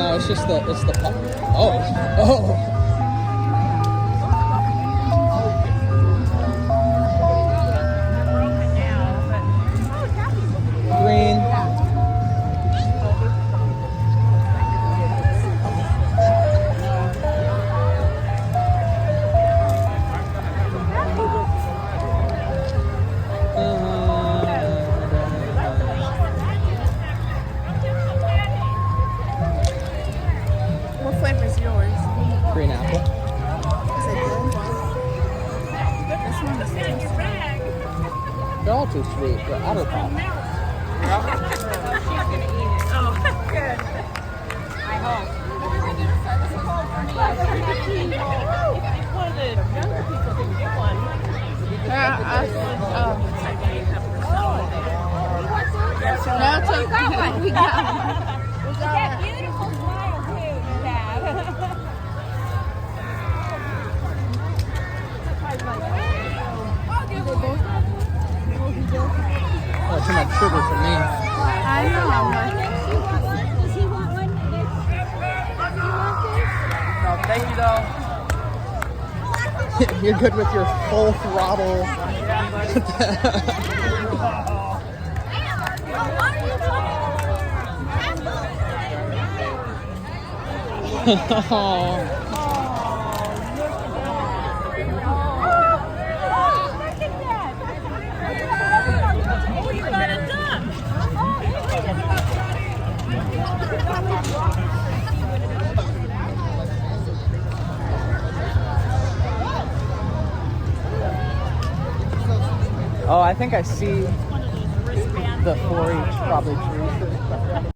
No, it's just it's the pop. Oh, oh. Green. What flavor is yours? Green apple. Is it good? This one is sweet. They're all too sweet. They're apple pop. She's gonna eat it. Oh, good. I hope. If one of the younger people didn't get one, No, it's okay. We got one. that beautiful smile too you have. Oh, too much sugar for me. I know. Does he want one? No, thank you though. You're good with your full throttle. Oh. Oh, I think I see the 4-H probably tree.